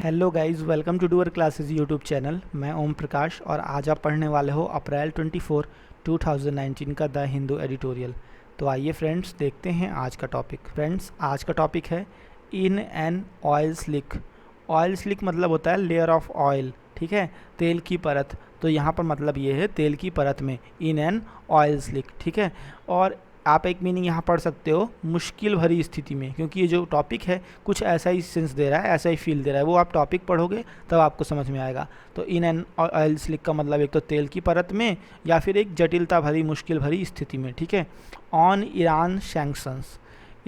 Hello guys, welcome to doer classes YouTube channel. मैं ओम प्रकाश और आज आप पढ़ने वाले हो अप्रैल 24 2019 का द हिंदू एडिटोरियल। तो आइए फ्रेंड्स, देखते हैं आज का टॉपिक। फ्रेंड्स, आज का टॉपिक है in an oil slick. Oil slick मतलब होता है लेयर ऑफ ऑयल, ठीक है, तेल की परत। तो यहाँ पर मतलब ये है तेल की परत में, इन एन ऑयल स्लिक, ठीक है। और आप एक मीनिंग यहाँ पढ़ सकते हो मुश्किल भरी स्थिति में, क्योंकि ये जो टॉपिक है कुछ ऐसा ही सेंस दे रहा है, ऐसा ही फील दे रहा है। वो आप टॉपिक पढ़ोगे तब आपको समझ में आएगा। तो इन एन ऑयल स्लिक का मतलब एक तो तेल की परत में या फिर एक जटिलता भरी मुश्किल भरी स्थिति में, ठीक है। On Iran sanctions,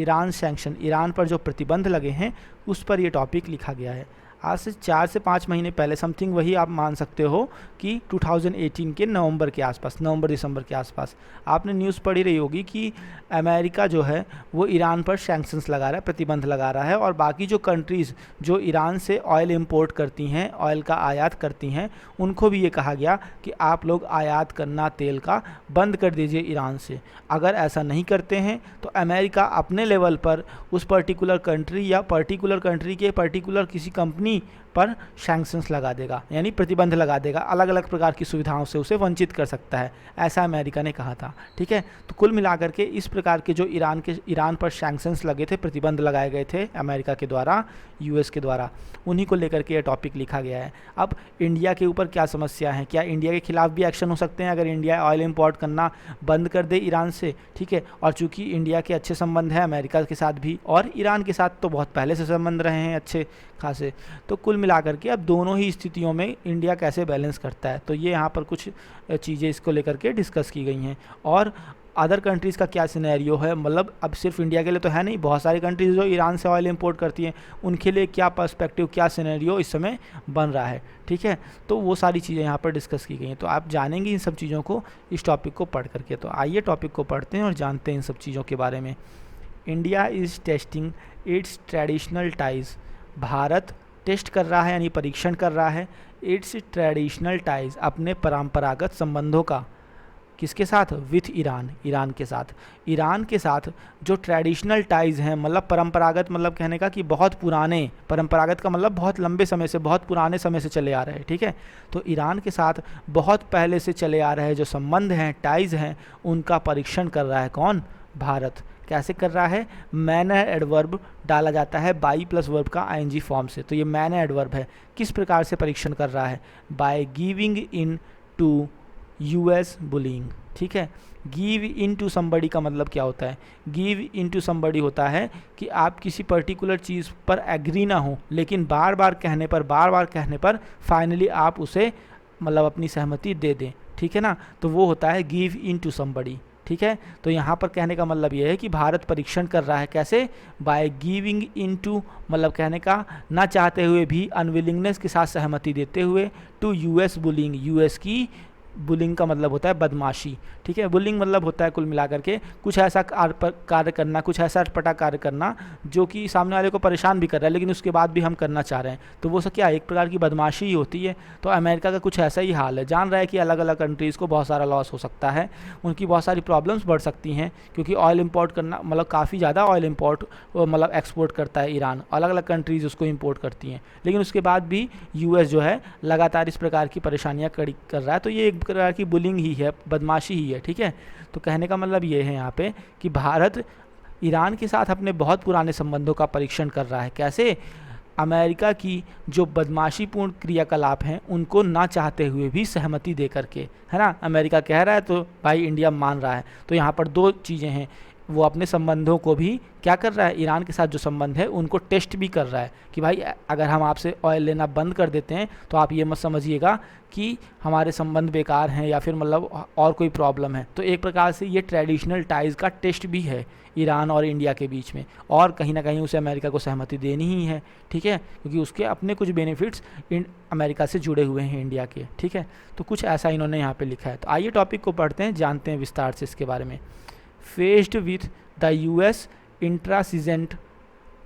Iran sanction, Iran पर जो प्रतिबंध लगे हैं उस पर ये टॉपिक लिखा गया है। आज से 4 से 5 महीने पहले समथिंग, वही आप मान सकते हो कि 2018 के नवंबर के आसपास, नवंबर दिसंबर के आसपास आपने न्यूज़ पढ़ी रही होगी कि अमेरिका जो है वो ईरान पर सैंक्शंस लगा रहा है, प्रतिबंध लगा रहा है। और बाकी जो कंट्रीज़ जो ईरान से ऑयल इंपोर्ट करती हैं, ऑयल का आयात करती हैं, उनको भी ये कहा गया कि आप लोग आयात करना तेल का बंद कर दीजिए ईरान से। अगर ऐसा नहीं करते हैं तो अमेरिका अपने लेवल पर उस पर्टिकुलर कंट्री या पर्टिकुलर कंट्री के पर्टिकुलर किसी कंपनी पर सैंक्शंस लगा देगा, यानी प्रतिबंध लगा देगा, अलग अलग प्रकार की सुविधाओं से उसे वंचित कर सकता है, ऐसा अमेरिका ने कहा था, ठीक है। तो कुल मिलाकर के इस प्रकार के जो ईरान पर सैंक्शंस लगे थे, प्रतिबंध लगाए गए थे अमेरिका के द्वारा, यूएस के द्वारा, उन्हीं को लेकर के यह टॉपिक लिखा गया है। अब इंडिया के ऊपर क्या समस्या है, क्या इंडिया के खिलाफ भी एक्शन हो सकते हैं अगर इंडिया ऑयल इंपोर्ट करना बंद कर दे ईरान से, ठीक है। और चूँकि इंडिया के अच्छे संबंध हैं अमेरिका के साथ भी, और ईरान के साथ तो बहुत पहले से संबंध रहे हैं अच्छे खासे। तो कुल मिलाकर के अब दोनों ही स्थितियों में इंडिया कैसे बैलेंस करता है, तो ये यहाँ पर कुछ चीज़ें इसको लेकर के डिस्कस की गई हैं। और अदर कंट्रीज़ का क्या सिनेरियो है, मतलब अब सिर्फ इंडिया के लिए तो है नहीं, बहुत सारी कंट्रीज़ जो ईरान से ऑयल इंपोर्ट करती हैं उनके लिए क्या पर्सपेक्टिव, क्या सिनेरियो इस समय बन रहा है, ठीक है। तो वो सारी चीज़ें यहाँ पर डिस्कस की गई हैं। तो आप जानेंगे इन सब चीज़ों को इस टॉपिक को पढ़ करके। तो आइए टॉपिक को पढ़ते हैं और जानते हैं इन सब चीज़ों के बारे में। India is testing its traditional ties. Bharat test कर रहा है यानी परीक्षण कर रहा है इट्स ट्रेडिशनल टाइज़, अपने परंपरागत संबंधों का। किसके साथ? विथ ईरान, ईरान के साथ। ईरान के साथ जो ट्रेडिशनल टाइज़ हैं, मतलब परंपरागत, मतलब कहने का कि बहुत पुराने, परंपरागत का मतलब बहुत लंबे समय से, बहुत पुराने समय से चले आ रहे हैं, ठीक है। तो ईरान के साथ बहुत पहले से चले आ रहे जो संबंध हैं, टाइज़ हैं, उनका परीक्षण कर रहा है कौन? भारत। कैसे कर रहा है? मैन एडवर्ब डाला जाता है बाई प्लस वर्ब का आईएनजी फॉर्म से, तो ये मैन एडवर्ब है। किस प्रकार से परीक्षण कर रहा है? By giving in to US bullying, ठीक है। गिव इन टू समबडी का मतलब क्या होता है? गिव इन टू समबडी होता है कि आप किसी पर्टिकुलर चीज़ पर एग्री ना हो, लेकिन बार बार कहने पर फाइनली आप उसे मतलब अपनी सहमति दे दें, ठीक है ना। तो वो होता है गिव इन टू समबडी, ठीक है। तो यहाँ पर कहने का मतलब ये है कि भारत परीक्षण कर रहा है, कैसे? बाय गिविंग इन टू, मतलब कहने का ना चाहते हुए भी, अनविलिंगनेस के साथ सहमति देते हुए, टू यूएस बुलिंग, यूएस की, बुलिंग का मतलब होता है बदमाशी, ठीक है। बुलिंग मतलब होता है कुल मिलाकर के कुछ ऐसा कार्य करना, कुछ ऐसा अटपटा कार्य करना जो कि सामने वाले को परेशान भी कर रहा है, लेकिन उसके बाद भी हम करना चाह रहे हैं, तो वो सब क्या, एक प्रकार की बदमाशी ही होती है। तो अमेरिका का कुछ ऐसा ही हाल है, जान रहा है कि अलग अलग कंट्रीज़ को बहुत सारा लॉस हो सकता है, उनकी बहुत सारी प्रॉब्लम्स बढ़ सकती हैं, क्योंकि ऑयल इंपोर्ट करना, मतलब काफ़ी ज़्यादा ऑयल इंपोर्ट, मतलब एक्सपोर्ट करता है ईरान, अलग अलग कंट्रीज़ उसको इंपोर्ट करती हैं, लेकिन उसके बाद भी यूएस जो है लगातार इस प्रकार की परेशानियाँ खड़ी कर रहा है। तो ये एक प्रकार की बुलिंग ही है, बदमाशी ही है, ठीक है। तो कहने का मतलब ये है यहाँ पे कि भारत ईरान के साथ अपने बहुत पुराने संबंधों का परीक्षण कर रहा है। कैसे? अमेरिका की जो बदमाशीपूर्ण क्रियाकलाप हैं उनको ना चाहते हुए भी सहमति दे करके, है ना। अमेरिका कह रहा है तो भाई इंडिया मान रहा है। तो यहाँ पर दो चीज़ें हैं, वो अपने संबंधों को भी क्या कर रहा है, ईरान के साथ जो संबंध है उनको टेस्ट भी कर रहा है कि भाई अगर हम आपसे ऑयल लेना बंद कर देते हैं तो आप ये मत समझिएगा कि हमारे संबंध बेकार हैं या फिर मतलब और कोई प्रॉब्लम है। तो एक प्रकार से ये ट्रेडिशनल टाइज़ का टेस्ट भी है ईरान और इंडिया के बीच में, और कहीं ना कहीं उसे अमेरिका को सहमति देनी ही है, ठीक है, क्योंकि उसके अपने कुछ बेनिफिट्स अमेरिका से जुड़े हुए हैं इंडिया के, ठीक है। तो कुछ ऐसा इन्होंने यहाँ पे लिखा है। तो आइए टॉपिक को पढ़ते हैं, जानते हैं विस्तार से इसके बारे में। Faced with the US intransigent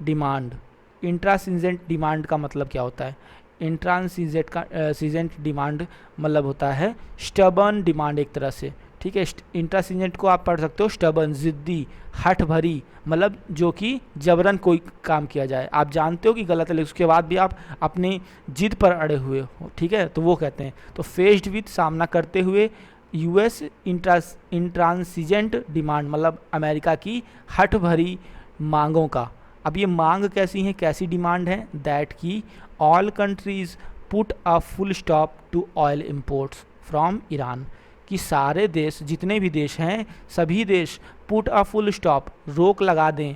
demand. Intransigent demand का मतलब क्या होता है? इंट्रांसिजेंट डिमांड मतलब होता है स्टबर्न डिमांड, एक तरह से, ठीक है। इंट्रांसिजेंट को आप पढ़ सकते हो स्टबर्न, जिद्दी, हठ भरी, मतलब जो कि जबरन कोई काम किया जाए, आप जानते हो कि गलत है लेकिन उसके बाद भी आप अपनी जिद पर अड़े हुए हो, ठीक है, तो वो कहते हैं। तो फेस्ड विथ, सामना करते हुए, यूएस इंट्रांसिजेंट डिमांड, मतलब अमेरिका की हठ भरी मांगों का। अब ये मांग कैसी है, कैसी डिमांड है, दैट की all countries put a full stop to oil imports from Iran, कि सारे देश, जितने भी देश हैं, सभी देश पुट अ फुल स्टॉप, रोक लगा दें,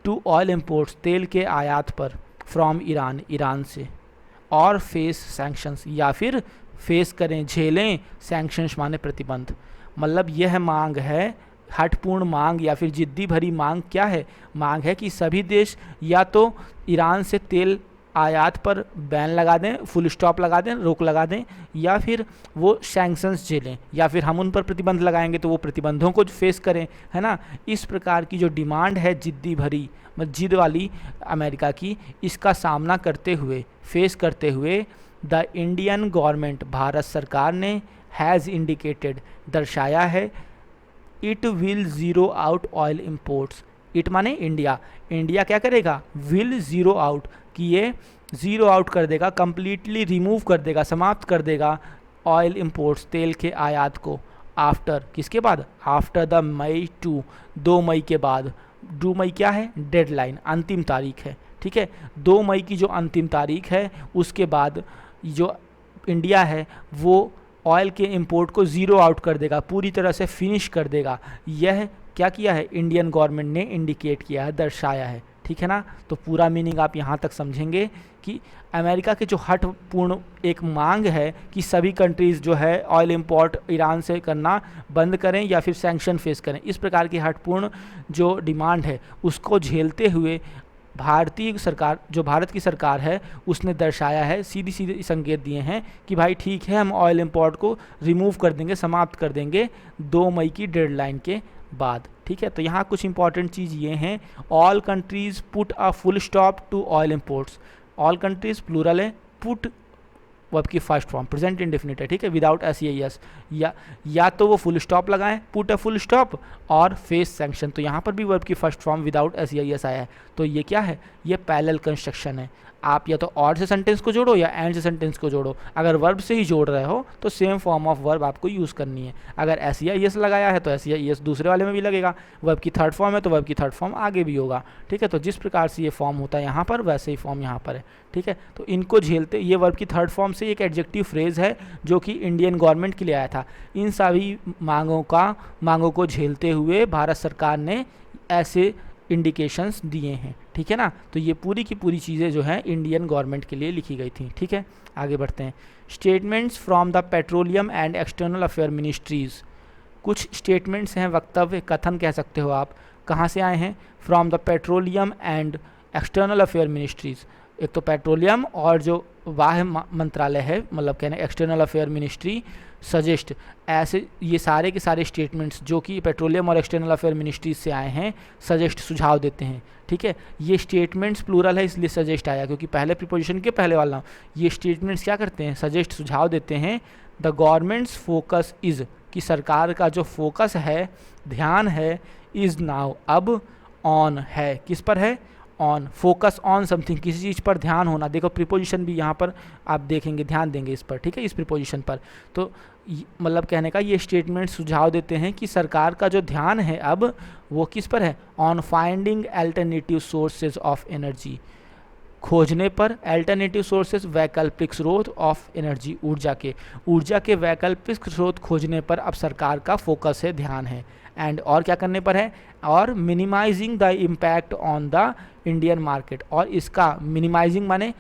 टू ऑयल इम्पोर्ट्स, तेल के आयात पर, फ्रॉम ईरान, ईरान से, और फेस सैंक्शंस, या फिर फेस करें, झेलें सैंक्शंस माने प्रतिबंध। मतलब यह मांग है, हठपूर्ण मांग या फिर जिद्दी भरी मांग क्या है, मांग है कि सभी देश या तो ईरान से तेल आयात पर बैन लगा दें, फुल स्टॉप लगा दें, रोक लगा दें, या फिर वो सैंक्शंस झेलें, या फिर हम उन पर प्रतिबंध लगाएंगे तो वो प्रतिबंधों को फेस करें, है ना। इस प्रकार की जो डिमांड है जिद्दी भरी, मतलब जिद वाली अमेरिका की, इसका सामना करते हुए, फेस करते हुए, द इंडियन गवर्नमेंट, भारत सरकार ने, हैज़ इंडिकेटेड, दर्शाया है, it will zero out oil imports, it माने इंडिया, इंडिया क्या करेगा, विल ज़ीरो आउट, कि ये ज़ीरो आउट कर देगा, कंप्लीटली रिमूव कर देगा, समाप्त कर देगा ऑयल इम्पोर्ट्स, तेल के आयात को, आफ्टर, किसके बाद, आफ्टर द मई 2 मई के बाद। 2 मई क्या है, डेडलाइन, अंतिम तारीख है, ठीक है। 2 मई की जो अंतिम तारीख है उसके बाद जो इंडिया है वो ऑयल के इंपोर्ट को ज़ीरो आउट कर देगा, पूरी तरह से फिनिश कर देगा। यह क्या किया है, इंडियन गवर्नमेंट ने इंडिकेट किया है, दर्शाया है, ठीक है ना। तो पूरा मीनिंग आप यहाँ तक समझेंगे कि अमेरिका के जो हठपूर्ण एक मांग है कि सभी कंट्रीज़ जो है ऑयल इंपोर्ट ईरान से करना बंद करें या फिर सैंक्शन फेस करें, इस प्रकार की हठपूर्ण जो डिमांड है उसको झेलते हुए भारतीय सरकार, जो भारत की सरकार है, उसने दर्शाया है, सीधी सीधे संकेत दिए हैं कि भाई ठीक है, हम ऑयल इंपोर्ट को रिमूव कर देंगे, समाप्त कर देंगे 2 मई की डेडलाइन के बाद, ठीक है। तो यहाँ कुछ इंपॉर्टेंट चीज़ ये हैं, all countries put a full stop to oil imports, all countries plural है, पुट वर्ब की फर्स्ट फॉर्म प्रेजेंट इंडेफिनिट है, ठीक है, विदाउट एस, या तो वो फुल स्टॉप लगाएं, पुट अ फुल स्टॉप, और फेस सैंक्शन, तो यहाँ पर भी वर्ब की फर्स्ट फॉर्म विदाउट एस आया है। तो ये क्या है, ये पैरेलल कंस्ट्रक्शन है, आप या तो और से सेंटेंस को जोड़ो या एंड से सेंटेंस को जोड़ो। अगर वर्ब से ही जोड़ रहे हो तो सेम फॉर्म ऑफ वर्ब आपको यूज़ करनी है। अगर एस या एस लगाया है तो एस या एस दूसरे वाले में भी लगेगा, वर्ब की थर्ड फॉर्म है तो वर्ब की थर्ड फॉर्म आगे भी होगा, ठीक है। तो जिस प्रकार से ये फॉर्म होता है यहाँ पर, वैसे ही फॉर्म यहाँ पर है, ठीक है। तो इनको झेलते, ये वर्ब की थर्ड फॉर्म से एक एडजेक्टिव फ्रेज है जो कि इंडियन गवर्नमेंट के लिए आया था। इन सभी मांगों को झेलते हुए भारत सरकार ने ऐसे इंडिकेशंस दिए हैं, ठीक है ना। तो ये पूरी की पूरी चीज़ें जो हैं इंडियन गवर्नमेंट के लिए लिखी गई थी, ठीक है। आगे बढ़ते हैं। Statements from the petroleum and external affair ministries, कुछ स्टेटमेंट्स हैं, वक्तव्य, कथन कह सकते हो आप, कहाँ से आए हैं, from the petroleum and external affair ministries. एक तो पेट्रोलियम और जो वाह्य मंत्रालय है, मतलब कहने एक्सटर्नल अफेयर मिनिस्ट्री, सजेस्ट, ऐसे ये सारे के सारे स्टेटमेंट्स जो कि पेट्रोलियम और एक्सटर्नल अफेयर मिनिस्ट्री से आए हैं, सजेस्ट, सुझाव देते हैं, ठीक है। ये स्टेटमेंट्स प्लूरल है इसलिए सजेस्ट आया, क्योंकि पहले प्रीपोजिशन के पहले वाला, ये स्टेटमेंट्स क्या करते हैं, सजेस्ट, सुझाव देते हैं। द गवर्नमेंट्स फोकस इज़, कि सरकार का जो फोकस है, ध्यान है, इज़ नाउ, अब, ऑन है, किस पर है, ऑन, फोकस ऑन समथिंग, किसी चीज़ पर ध्यान होना। देखो प्रीपोजिशन भी यहाँ पर आप देखेंगे, ध्यान देंगे इस पर, ठीक है, इस प्रीपोजिशन पर। तो मतलब कहने का ये स्टेटमेंट सुझाव देते हैं कि सरकार का जो ध्यान है अब वो किस पर है, on finding alternative sources of energy, खोजने पर, अल्टरनेटिव सोर्सेज वैकल्पिक स्रोत ऑफ एनर्जी, ऊर्जा के वैकल्पिक स्रोत खोजने पर अब सरकार का फोकस है, ध्यान है। एंड और क्या करने पर है, और minimising the impact on the Indian market, और इसका मिनिमाइजिंग माने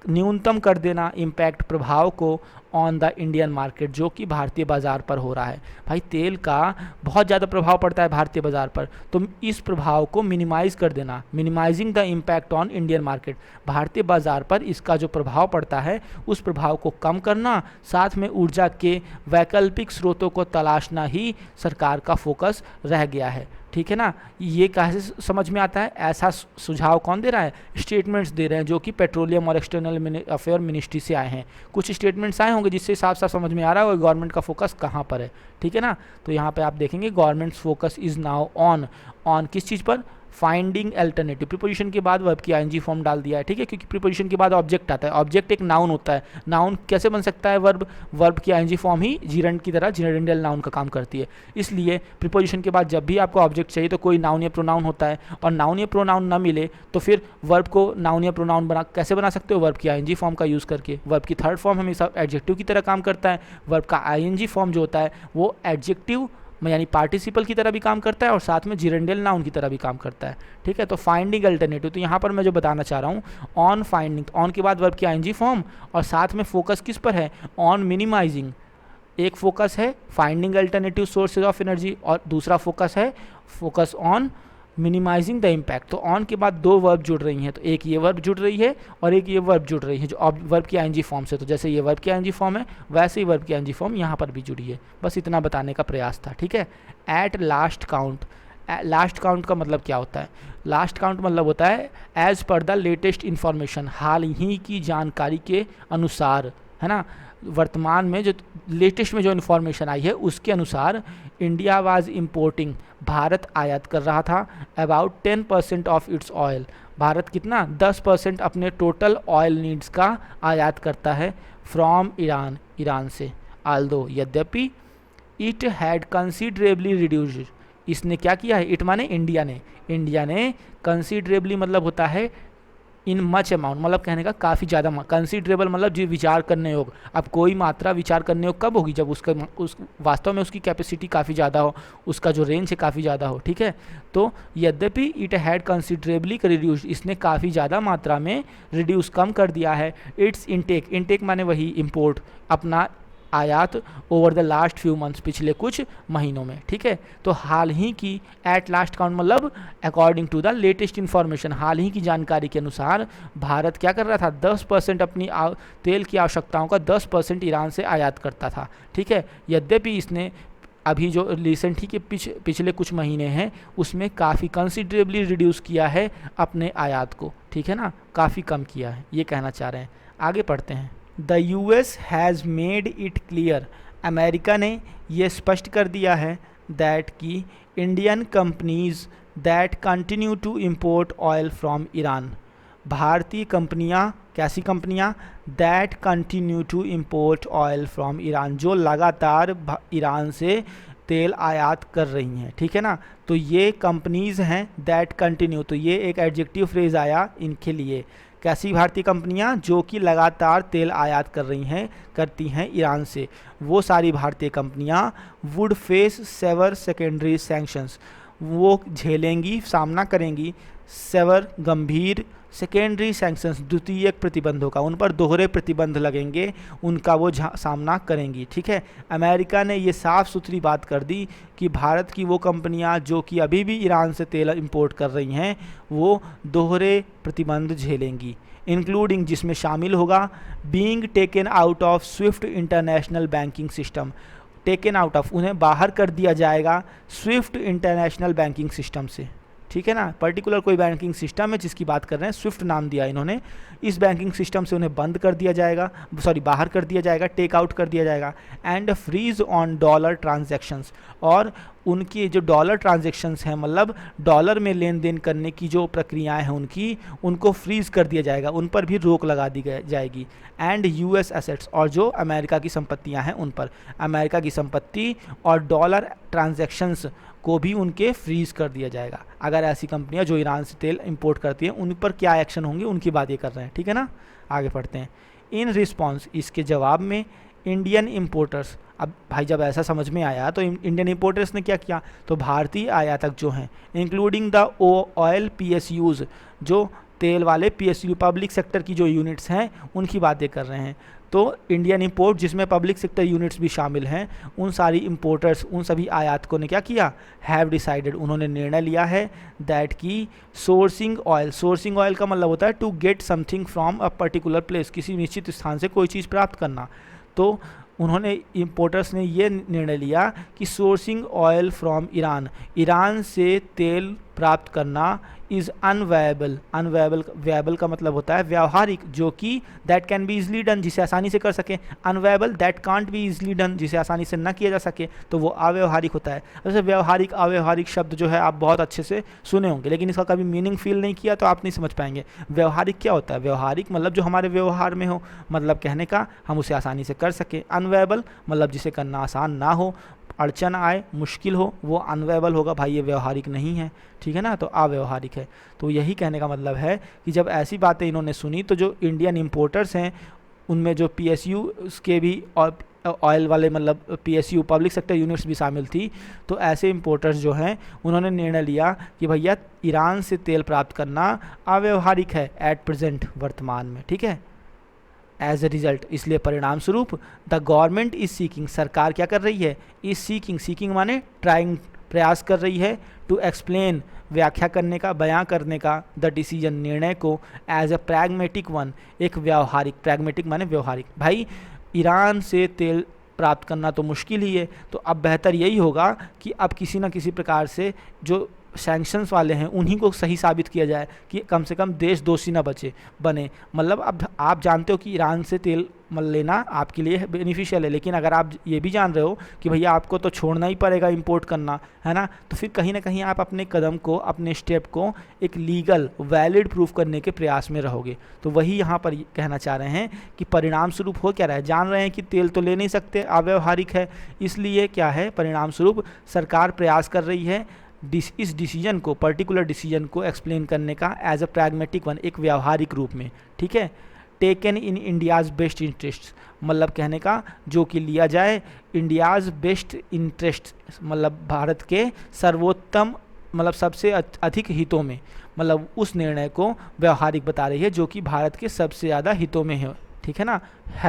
न्यूनतम कर देना, इम्पैक्ट, प्रभाव को, ऑन द इंडियन मार्केट, जो कि भारतीय बाज़ार पर हो रहा है। भाई तेल का बहुत ज़्यादा प्रभाव पड़ता है भारतीय बाज़ार पर, तो इस प्रभाव को मिनिमाइज़ कर देना, minimising the impact on Indian market, भारतीय बाज़ार पर इसका जो प्रभाव पड़ता है उस प्रभाव को कम करना, साथ में ऊर्जा के वैकल्पिक स्रोतों को तलाशना ही सरकार का फोकस रह गया है, ठीक है ना। ये कैसे समझ में आता है, ऐसा सुझाव कौन दे रहा है, स्टेटमेंट्स दे रहे हैं जो कि पेट्रोलियम और एक्सटर्नल अफेयर मिनिस्ट्री से आए हैं। कुछ स्टेटमेंट्स आए होंगे जिससे साफ साफ समझ में आ रहा है गवर्नमेंट का फोकस कहाँ पर है, ठीक है ना। तो यहाँ पे आप देखेंगे governments focus is now on किस चीज़ पर, फाइंडिंग अल्टरनेटिव। प्रीपोजिशन के बाद वर्ब की आईएनजी फॉर्म डाल दिया है, ठीक है, क्योंकि प्रीपोजिशन के बाद ऑब्जेक्ट आता है। ऑब्जेक्ट एक नाउन होता है, नाउन कैसे बन सकता है, वर्ब की आईएनजी फॉर्म ही जीरंड की तरह जेरेंडियल नाउन का काम करती है। इसलिए प्रीपोजिशन के बाद जब भी आपको ऑब्जेक्ट चाहिए तो कोई नाउन या प्रोनाउन होता है, और नाउन या प्रोनाउन ना मिले तो फिर वर्ब को नाउन या प्रोनाउन कैसे बना सकते हो, वर्ब की आईएनजी फॉर्म का यूज़ करके। वर्ब की थर्ड फॉर्म हमेशा एडजेक्टिव की तरह काम करता है। वर्ब का आईएनजी फॉर्म जो होता है वो एडजेक्टिव यानी पार्टिसिपल की तरह भी काम करता है और साथ में जिरेंडियल नाउन की तरह भी काम करता है, ठीक है। तो फाइंडिंग अल्टरनेटिव, तो यहाँ पर मैं जो बताना चाह रहा हूँ, ऑन फाइंडिंग, ऑन के बाद वर्ब की आईएनजी फॉर्म और साथ में फोकस किस पर है, ऑन मिनिमाइजिंग। एक फोकस है finding alternative sources of energy और दूसरा फोकस है focus on minimising the impact. तो ऑन के बाद दो वर्ब जुड़ रही हैं, तो एक ये वर्ब जुड़ रही है और एक ये वर्ब जुड़ रही है जो वर्ब की आईएनजी फॉर्म से। तो जैसे ये वर्ब की आईएनजी फॉर्म है वैसे ही वर्ब की आईएनजी फॉर्म यहाँ पर भी जुड़ी है। बस इतना बताने का प्रयास था, ठीक है। Eight last count, last count का मतलब क्या होता है, लास्ट काउंट मतलब होता है as per the latest information, हाल ही की जानकारी के अनुसार, है ना। वर्तमान में जो लेटेस्ट में जो इन्फॉर्मेशन आई है उसके अनुसार इंडिया वाज इम्पोर्टिंग, भारत आयात कर रहा था, about 10% of its oil, Bharat कितना 10% अपने टोटल ऑयल नीड्स का आयात करता है फ्रॉम ईरान, ईरान से। आल्दो यद्यपि इट हैड कंसीडरेबली रिड्यूस्ड, इसने क्या किया है, इट माने इंडिया ने कंसीडरेबली मतलब होता है इन मच अमाउंट, मतलब कहने का काफ़ी ज़्यादा, कंसीडरेबल मतलब जो विचार करने योग। अब कोई मात्रा विचार करने योग कब होगी, जब उस वास्तव में उसकी कैपेसिटी काफ़ी ज़्यादा हो, उसका जो रेंज है काफ़ी ज़्यादा हो, ठीक है। तो यद्यपि इट हैड कंसीडरेबली रिड्यूस्ड, इसने काफ़ी ज़्यादा मात्रा में रिड्यूस कम कर दिया है इट्स इनटेक माने वही इम्पोर्ट, अपना आयात over the last few months, पिछले कुछ महीनों में, ठीक है। तो हाल ही की, एट लास्ट काउंट मतलब according to the latest information, हाल ही की जानकारी के अनुसार भारत क्या कर रहा था, 10% अपनी तेल की आवश्यकताओं का 10% ईरान से आयात करता था, ठीक है। यद्यपि इसने अभी जो रिसेंट ही के पिछले कुछ महीने हैं उसमें काफ़ी कंसिडरेबली रिड्यूस किया है अपने आयात को, ठीक है ना, काफ़ी कम किया है, ये कहना चाह रहे हैं। आगे पढ़ते हैं। The US has made it clear, America ने यह स्पष्ट कर दिया है दैट कि Indian companies that continue to import oil from Iran, भारतीय कंपनियां, कैसी कंपनियां, that continue to import oil from Iran, जो लगातार ईरान से तेल आयात कर रही हैं, ठीक है ना। तो ये कंपनीज़ हैं दैट कंटिन्यू, तो ये एक एडजेक्टिव फ्रेज आया इनके लिए। कैसी भारतीय कंपनियां, जो कि लगातार तेल आयात करती हैं ईरान से, वो सारी भारतीय कंपनियां would face severe secondary sanctions, वो झेलेंगी, सामना करेंगी सेवर गंभीर, सेकेंडरी सैंक्शंस द्वितीयक प्रतिबंधों का, उन पर दोहरे प्रतिबंध लगेंगे, उनका वो सामना करेंगी, ठीक है। अमेरिका ने ये साफ़ सुथरी बात कर दी कि भारत की वो कंपनियां जो कि अभी भी ईरान से तेल इंपोर्ट कर रही हैं वो दोहरे प्रतिबंध झेलेंगी, इंक्लूडिंग जिसमें शामिल होगा being taken out of Swift international banking system, taken out of, उन्हें बाहर कर दिया जाएगा स्विफ्ट इंटरनेशनल बैंकिंग सिस्टम से, ठीक है ना। पर्टिकुलर कोई बैंकिंग सिस्टम है जिसकी बात कर रहे हैं, स्विफ्ट नाम दिया इन्होंने, इस बैंकिंग सिस्टम से उन्हें बंद कर दिया जाएगा, बाहर कर दिया जाएगा, टेक आउट कर दिया जाएगा। And freeze on dollar transactions, और उनकी जो डॉलर ट्रांजैक्शंस हैं, मतलब डॉलर में लेन देन करने की जो प्रक्रियाएं हैं उनको फ्रीज कर दिया जाएगा, उन पर भी रोक लगा दी जाएगी। एंड यूएस एसेट्स, और जो अमेरिका की संपत्तियां हैं उन पर, अमेरिका की संपत्ति और डॉलर ट्रांजैक्शंस को भी उनके फ्रीज कर दिया जाएगा। अगर ऐसी कंपनियां जो ईरान से तेल इंपोर्ट करती हैं उन पर क्या एक्शन होंगे उनकी बात ये कर रहे हैं, ठीक है ना। आगे पढ़ते हैं। इन रिस्पॉन्स, इसके जवाब में इंडियन इम्पोर्टर्स, अब भाई जब ऐसा समझ में आया तो इंडियन इम्पोर्टर्स ने क्या किया, तो भारतीय आयातक जो हैं इंक्लूडिंग द ऑयल पीएसयूज, जो तेल वाले पीएसयू पब्लिक सेक्टर की जो यूनिट्स हैं उनकी बातें कर रहे हैं। तो इंडियन इंपोर्ट जिसमें पब्लिक सेक्टर यूनिट्स भी शामिल हैं, उन सारी इंपोर्टर्स, उन सभी आयातकों ने क्या किया, हैव डिसाइडेड, उन्होंने निर्णय लिया है दैट की सोर्सिंग ऑयल का मतलब होता है to get something from a particular place, किसी निश्चित स्थान से कोई चीज़ प्राप्त करना। तो उन्होंने इम्पोर्टर्स ने ये निर्णय लिया कि सोर्सिंग ऑयल फ्रॉम ईरान से तेल प्राप्त करना इज़ अनवायबल। वायबल का मतलब होता है व्यावहारिक, जो कि that can be easily done, जिसे आसानी से कर सके। Unviable that can't be easily done, जिसे आसानी से न किया जा सके, तो वो अव्यवहारिक होता है। वैसे व्यावहारिक अव्यवहारिक शब्द जो है आप बहुत अच्छे से सुने होंगे, लेकिन इसका कभी मीनिंग फील नहीं किया तो आप नहीं समझ पाएंगे। व्यवहारिक क्या होता है? व्यवहारिक मतलब जो हमारे व्यवहार में हो, मतलब कहने का हम उसे आसानी से कर सके। अनवायबल मतलब जिसे करना आसान ना हो, अड़चन आए, मुश्किल हो, वो अनवेबल होगा। भाई ये व्यवहारिक नहीं है, ठीक है ना, तो अव्यवहारिक है। तो यही कहने का मतलब है कि जब ऐसी बातें इन्होंने सुनी तो जो इंडियन इम्पोर्टर्स हैं उनमें जो PSU के भी ऑयल वाले मतलब PSU पब्लिक सेक्टर यूनिट्स भी शामिल थी। तो ऐसे इम्पोर्टर्स जो हैं उन्होंने निर्णय लिया कि भैया ईरान से तेल प्राप्त करना अव्यवहारिक है एट प्रेजेंट, वर्तमान में, ठीक है, एज ए रिजल्ट। इसलिए परिणाम स्वरूप द गवर्नमेंट इज सीकिंग, सरकार क्या कर रही है? इज सीकिंग माने ट्राइंग, प्रयास कर रही है, टू एक्सप्लेन, व्याख्या करने का, बयां करने का, द डिसीजन, निर्णय को, एज ए प्रैग्मेटिक वन, एक व्यावहारिक, प्रैग्मेटिक माने व्यावहारिक। भाई ईरान से तेल प्राप्त करना तो मुश्किल ही है, तो अब बेहतर यही होगा कि अब किसी न किसी प्रकार से जो सैंक्शंस वाले हैं उन्हीं को सही साबित किया जाए कि कम से कम देश दोषी ना बने। मतलब अब आप जानते हो कि ईरान से तेल लेना आपके लिए बेनिफिशियल है, लेकिन अगर आप ये भी जान रहे हो कि भैया आपको तो छोड़ना ही पड़ेगा इंपोर्ट करना, है ना, तो फिर कहीं ना कहीं आप अपने कदम को, अपने स्टेप को एक लीगल वैलिड प्रूफ करने के प्रयास में रहोगे। तो वही यहाँ पर कहना चाह रहे हैं कि परिणाम स्वरूप हो क्या रहा है? जान रहे हैं कि तेल तो ले नहीं सकते, अव्यवहारिक है, इसलिए क्या है, परिणाम स्वरूप सरकार प्रयास कर रही है इस डिसीजन को, पर्टिकुलर डिसीजन को एक्सप्लेन करने का एज अ प्रैग्मेटिक वन, एक व्यावहारिक रूप में, ठीक है। Taken in India's best interest, मतलब कहने का जो कि लिया जाए इंडियाज़ बेस्ट इंटरेस्ट, मतलब भारत के सर्वोत्तम, मतलब सबसे अधिक हितों में, मतलब उस निर्णय को व्यावहारिक बता रही है जो कि भारत के सबसे ज़्यादा हितों में है, ठीक है ना।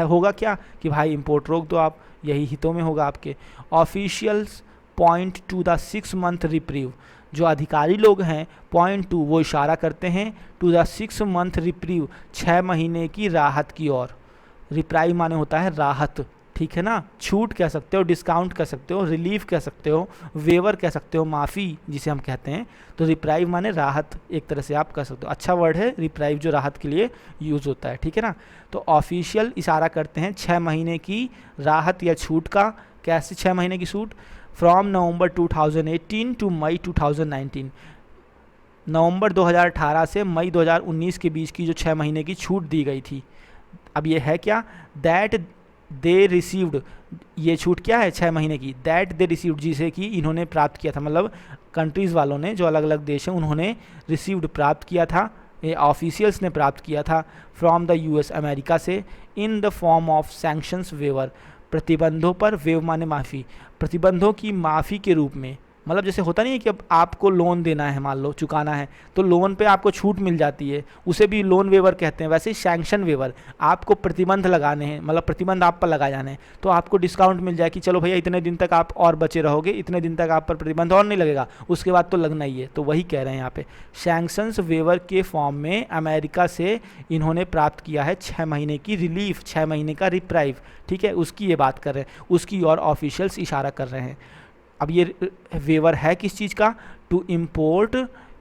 होगा क्या कि भाई इंपोर्ट रोक दो आप, यही हितों में होगा आपके। Officials point two the 6 month reprieve, जो अधिकारी लोग हैं पॉइंट टू, वो इशारा करते हैं टू द 6 मंथ रिप्रीव, 6 महीने की राहत की ओर। रिप्राइव माने होता है राहत, ठीक है ना, छूट कह सकते हो, डिस्काउंट कह सकते हो, रिलीफ कह सकते हो, वेवर कह सकते हो, माफ़ी जिसे हम कहते हैं। तो रिप्राइव माने राहत, एक तरह से आप कह सकते हो, अच्छा वर्ड है रिप्राइव जो राहत के लिए यूज़ होता है, ठीक है ना। तो ऑफिशियल इशारा करते हैं 6 महीने की राहत या छूट का। कैसे 6 महीने की छूट? फ्रॉम नवंबर 2018 टू मई 2019, नवंबर 2018 से मई 2019 के बीच की जो 6 महीने की छूट दी गई थी। अब ये है क्या? दैट दे रिसीव्ड, ये छूट क्या है 6 महीने की? दैट दे रिसीव्ड, जिसे कि इन्होंने प्राप्त किया था, मतलब कंट्रीज़ वालों ने, जो अलग अलग देश हैं उन्होंने रिसीव्ड, प्राप्त किया था, ये ऑफिशियल्स ने प्राप्त किया था, फ्रॉम द US, अमेरिका से, in the form of sanctions waiver, प्रतिबंधों पर, वेव माने माफ़ी, प्रतिबंधों की माफ़ी के रूप में। मतलब जैसे होता नहीं है कि अब आपको लोन देना है, मान लो चुकाना है, तो लोन पे आपको छूट मिल जाती है, उसे भी लोन वेवर कहते हैं। वैसे ही सैंक्शन वेवर, आपको प्रतिबंध लगाने हैं, मतलब प्रतिबंध आप पर लगाए जाने हैं, तो आपको डिस्काउंट मिल जाए कि चलो भैया इतने दिन तक आप और बचे रहोगे, इतने दिन तक आप पर प्रतिबंध और नहीं लगेगा, उसके बाद तो लगना ही है। तो वही कह रहे हैं यहाँ पे, सैंक्शंस वेवर के फॉर्म में अमेरिका से इन्होंने प्राप्त किया है 6 महीने की रिलीफ, 6 महीने का रिप्राइव, ठीक है, उसकी ये बात कर रहे हैं, उसकी और ऑफिशियल्स इशारा कर रहे हैं। अब ये वेवर है किस चीज़ का? To import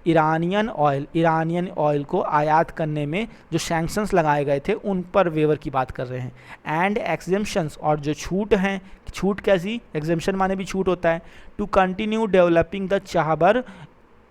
Iranian oil, Iranian oil को आयात करने में जो सैंक्शंस लगाए गए थे उन पर वेवर की बात कर रहे हैं। एंड एग्जेम्पशंस, और जो छूट हैं, छूट कैसी? एग्जेम्पशन माने भी छूट होता है। To continue developing the Chabahar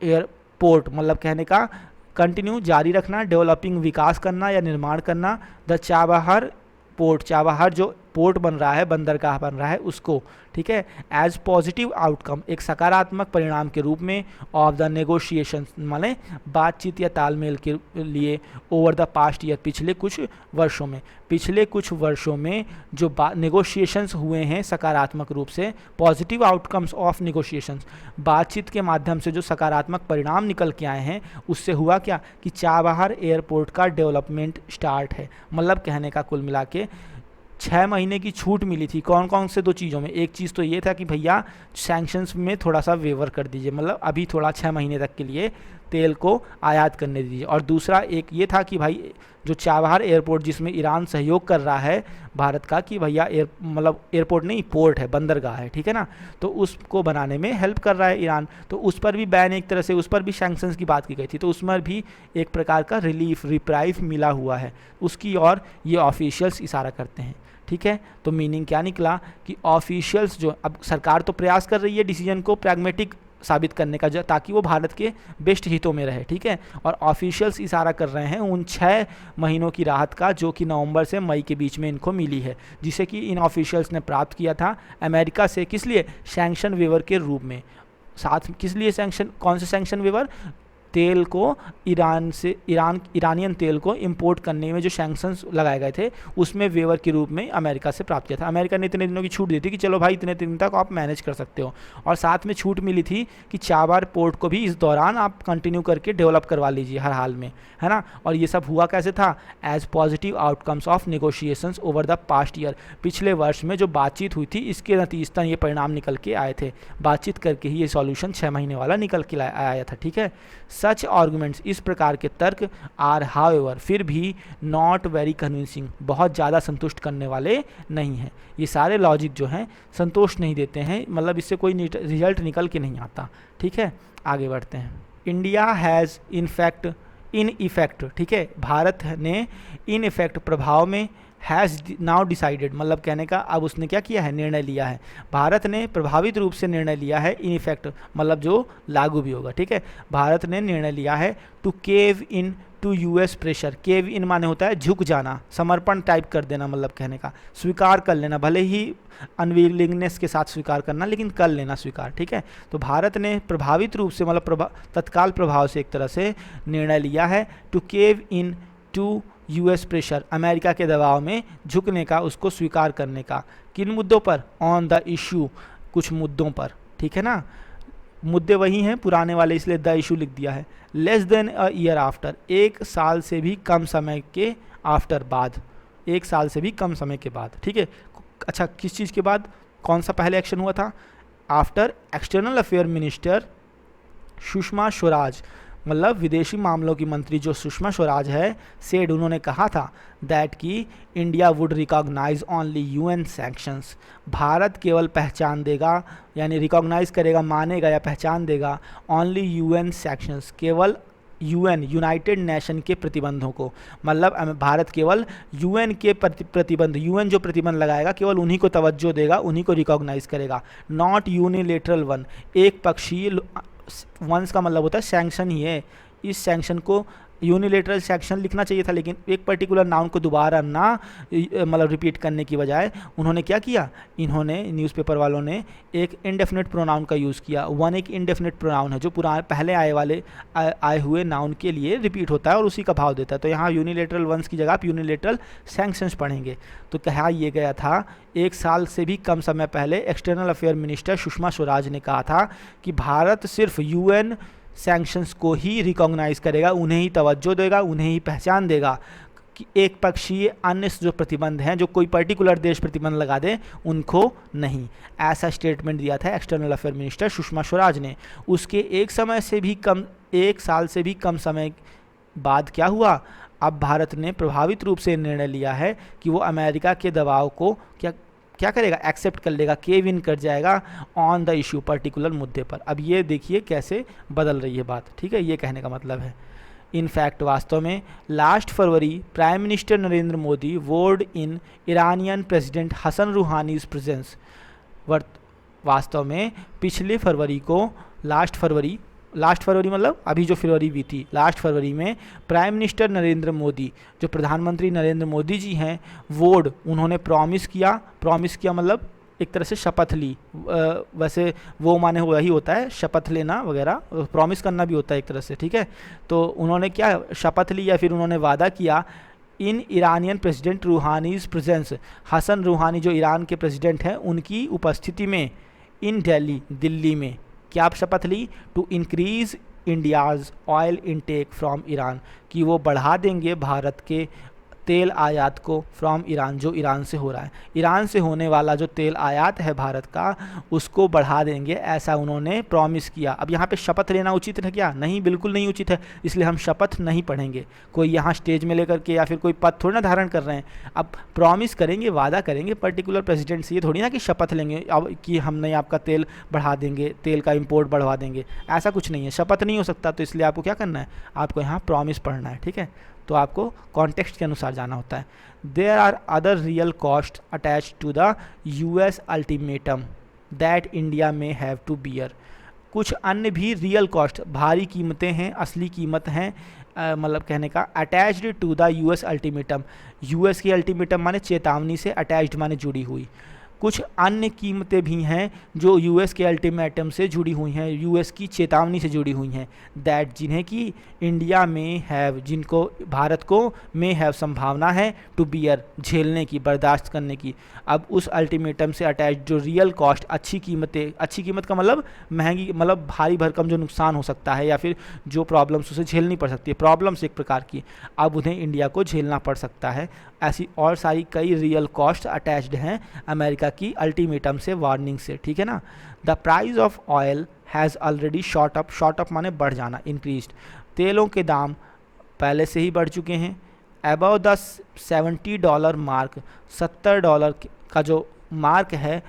airport, मतलब कहने का कंटिन्यू, जारी रखना, डेवलपिंग विकास करना या निर्माण करना, द चाबहार पोर्ट, चाबहार जो पोर्ट बन रहा है, बंदरगाह बन रहा है उसको, ठीक है, एज पॉजिटिव आउटकम, एक सकारात्मक परिणाम के रूप में, ऑफ द नेगोशिएशन, माने बातचीत या तालमेल के लिए, ओवर द पास्ट ईयर, पिछले कुछ वर्षों में, पिछले कुछ वर्षों में जो नेगोशिएशंस हुए हैं सकारात्मक रूप से, पॉजिटिव आउटकम्स ऑफ नेगोशिएशंस, बातचीत के माध्यम से जो सकारात्मक परिणाम निकल के आए हैं, उससे हुआ क्या कि चाबहार एयरपोर्ट का डेवलपमेंट स्टार्ट है। मतलब कहने का कुल मिला के 6 महीने की छूट मिली थी, कौन कौन से 2 चीज़ों में? एक चीज़ तो ये था कि भैया सैंक्शंस में थोड़ा सा वेवर कर दीजिए, मतलब अभी थोड़ा 6 महीने तक के लिए तेल को आयात करने दीजिए। और दूसरा एक ये था कि भाई जो चाबहार एयरपोर्ट जिसमें ईरान सहयोग कर रहा है भारत का कि भैया मतलब एयरपोर्ट नहीं, पोर्ट है, बंदरगाह है, ठीक है ना, तो उसको बनाने में हेल्प कर रहा है ईरान, तो उस पर भी बैन, एक तरह से उस पर भी सैंक्शंस की बात की गई थी, तो उसमें भी एक प्रकार का रिलीफ, रिप्राइव मिला हुआ है उसकी ओर ये ऑफिशियल्स इशारा करते हैं। ठीक है, तो मीनिंग क्या निकला कि ऑफिशियल्स जो, अब सरकार तो प्रयास कर रही है डिसीजन को प्रैग्मेटिक साबित करने का ताकि वो भारत के बेस्ट हितों में रहे, ठीक है, और ऑफिशियल्स इशारा कर रहे हैं उन 6 महीनों की राहत का जो कि नवंबर से मई के बीच में इनको मिली है, जिसे कि इन ऑफिशियल्स ने प्राप्त किया था अमेरिका से, किस लिए, सैंक्शन वेवर के रूप में। साथ किस लिए सैंक्शन, कौन से सैंक्शन वेवर, तेल को ईरानियन तेल को इंपोर्ट करने में जो सैंक्शंस लगाए गए थे उसमें वेवर के रूप में अमेरिका से प्राप्त किया था। अमेरिका ने इतने दिनों की छूट दी थी कि चलो भाई इतने दिन तक आप मैनेज कर सकते हो, और साथ में छूट मिली थी कि चाबार पोर्ट को भी इस दौरान आप कंटिन्यू करके डेवलप करवा लीजिए हर हाल में, है ना। और ये सब हुआ कैसे था, as positive outcomes of negotiations over the past year, पिछले वर्ष में जो बातचीत हुई थी इसके नतीजतन ये परिणाम निकल के आए थे, बातचीत करके ही ये सॉल्यूशन 6 महीने वाला निकल के आया था, ठीक है। सच आर्गूमेंट्स, इस प्रकार के तर्क, आर हाउएवर, फिर भी नॉट वेरी कन्विंसिंग, बहुत ज़्यादा संतुष्ट करने वाले नहीं हैं। ये सारे लॉजिक जो हैं संतोष नहीं देते हैं, मतलब इससे कोई रिजल्ट निकल के नहीं आता, ठीक है। आगे बढ़ते हैं। इंडिया हैज़ इन इफेक्ट, ठीक है, भारत ने इन इफेक्ट, प्रभाव में, हैज़ नाउ डिसाइडेड, मतलब कहने का अब उसने क्या किया है, निर्णय लिया है, भारत ने प्रभावित रूप से निर्णय लिया है, इन इफेक्ट मतलब जो लागू भी होगा, ठीक है, भारत ने निर्णय लिया है to cave in to US pressure, cave in माने होता है झुक जाना, समर्पण टाइप कर देना, मतलब कहने का स्वीकार कर लेना, भले ही अनविलिंगनेस के साथ स्वीकार करना, लेकिन कर लेना स्वीकार, ठीक है। तो भारत ने प्रभावित रूप से, मतलब तत्काल प्रभाव से एक तरह से निर्णय लिया है to cave in to US pressure, America के दबाव में झुकने का, उसको स्वीकार करने का, किन मुद्दों पर, ऑन द इशू, कुछ मुद्दों पर, ठीक है ना, मुद्दे वही हैं पुराने वाले, इसलिए द इशू लिख दिया है। Less than a year after, 1 साल से भी कम समय के आफ्टर, बाद, 1 साल से भी कम समय के बाद, ठीक है। अच्छा, किस चीज़ के बाद, कौन सा पहले एक्शन हुआ था, after external affair minister Sushma Swaraj, मतलब विदेशी मामलों की मंत्री जो सुषमा स्वराज है, सेड, उन्होंने कहा था दैट कि India would recognise only UN sanctions, Bharat केवल पहचान देगा, यानी रिकॉग्नाइज करेगा, मानेगा या पहचान देगा, ओनली यूएन सैंक्शंस, केवल यूएन, यूनाइटेड नेशन के प्रतिबंधों को, मतलब भारत केवल यूएन के प्रतिबंध, यूएन जो प्रतिबंध लगाएगा केवल उन्हीं को तवज्जो देगा, उन्हीं को रिकॉग्नाइज करेगा, नॉट यूनिलेटरल वन, एक पक्षीय, वंस का मतलब होता है सैंक्शन ही है, इस सैंक्शन को यूनिलेटरल सैंक्शन लिखना चाहिए था, लेकिन एक पर्टिकुलर नाउन को दोबारा ना मतलब रिपीट करने की बजाय उन्होंने क्या किया, इन्होंने न्यूज़पेपर वालों ने एक इंडेफिनिट प्रोनाउन का यूज़ किया। वन एक इंडेफिनिट प्रोनाउन है जो पहले आए हुए नाउन के लिए रिपीट होता है और उसी का भाव देता है, तो यहाँ यूनिलेटरल वंस की जगह आप यूनिलेटरल सैंक्शंस पढ़ेंगे। तो कहा ये गया था, 1 साल से भी कम समय पहले external affair minister Sushma Swaraj ने कहा था कि भारत सिर्फ यूएन सैंक्शंस को ही रिकॉग्नाइज करेगा, उन्हें ही तवज्जो देगा, उन्हें ही पहचान देगा, कि एक पक्षीय अन्य जो प्रतिबंध हैं, जो कोई पर्टिकुलर देश प्रतिबंध लगा दे, उनको नहीं। ऐसा स्टेटमेंट दिया था external affair minister Sushma Swaraj ने। उसके 1 साल से भी कम समय बाद क्या हुआ, अब भारत ने प्रभावित रूप से निर्णय लिया है कि वो अमेरिका के दबाव को क्या करेगा, एक्सेप्ट कर लेगा, केव इन कर जाएगा ऑन द इशू, पर्टिकुलर मुद्दे पर। अब ये देखिए कैसे बदल रही है बात, ठीक है, ये कहने का मतलब है। इनफैक्ट वास्तव में लास्ट फरवरी प्राइम मिनिस्टर नरेंद्र मोदी वोड इन ईरानियन प्रेसिडेंट हसन रूहानीज प्रेजेंस, वास्तव में पिछले फरवरी को, लास्ट फरवरी मतलब अभी जो फरवरी बीती, लास्ट फरवरी में प्राइम मिनिस्टर नरेंद्र मोदी, जो प्रधानमंत्री नरेंद्र मोदी जी हैं, वोड, उन्होंने प्रॉमिस किया मतलब एक तरह से शपथ ली, वैसे वो माने हुआ ही होता है शपथ लेना वगैरह, प्रॉमिस करना भी होता है एक तरह से, ठीक है। तो उन्होंने क्या शपथ ली या फिर उन्होंने वादा किया, इन ईरानियन प्रेसिडेंट रूहानीज प्रेजेंस, हसन रूहानी जो ईरान के प्रेसिडेंट हैं उनकी उपस्थिति में, इन दिल्ली में क्या आप शपथ ली, to increase India's oil intake from Iran, कि वो बढ़ा देंगे भारत के तेल आयात को फ्रॉम ईरान, जो ईरान से हो रहा है, ईरान से होने वाला जो तेल आयात है भारत का उसको बढ़ा देंगे, ऐसा उन्होंने प्रॉमिस किया। अब यहाँ पे शपथ लेना उचित है क्या? नहीं, बिल्कुल नहीं उचित है, इसलिए हम शपथ नहीं पढ़ेंगे। कोई यहाँ स्टेज में लेकर के या फिर कोई पद थोड़ी ना धारण कर रहे हैं। अब प्रॉमिस करेंगे, वादा करेंगे पर्टिकुलर प्रेसिडेंट से, ये थोड़ी ना कि शपथ लेंगे अब कि हमने आपका तेल बढ़ा देंगे, तेल का इम्पोर्ट बढ़वा देंगे, ऐसा कुछ नहीं है, शपथ नहीं हो सकता। तो इसलिए आपको क्या करना है, आपको यहाँ प्रॉमिस पढ़ना है, ठीक है। तो आपको कॉन्टेक्स्ट के अनुसार जाना होता है। There are other real cost attach to the US ultimatum that India may have to bear. कुछ अन्य भी रियल कॉस्ट, भारी कीमतें हैं, असली कीमत हैं, मतलब कहने का attached to the US ultimatum. US की अल्टीमेटम माने चेतावनी से, अटैच्ड माने जुड़ी हुई। कुछ अन्य कीमतें भी हैं जो यूएस के अल्टीमेटम से जुड़ी हुई हैं, यूएस की चेतावनी से जुड़ी हुई हैं, दैट जिन्हें कि इंडिया में हैव, जिनको भारत को में हैव संभावना है टू बियर, झेलने की, बर्दाश्त करने की। अब उस अल्टीमेटम से अटैच जो रियल कॉस्ट, अच्छी कीमतें, अच्छी कीमत का मतलब महंगी, मतलब भारी भरकम जो नुकसान हो सकता है या फिर जो प्रॉब्लम्स उसे झेलनी पड़ सकती है, प्रॉब्लम्स एक प्रकार की, अब उन्हें इंडिया को झेलना पड़ सकता है। ऐसी और सारी कई रियल कॉस्ट अटैच्ड हैं अमेरिका की अल्टीमेटम से, वार्निंग से, ठीक है ना। The price of oil has already shot up, shot up माने बढ़ जाना, इंक्रीज्ड। तेलों के दाम पहले से ही बढ़ चुके हैं, अबव द $70 मार्क, $70 का जो मार्क है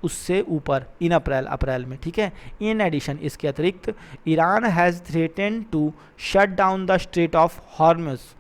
उससे ऊपर, इन अप्रैल में, ठीक है। इन एडिशन, इसके अतिरिक्त, Iran has threatened to shut down the Strait of Hormuz,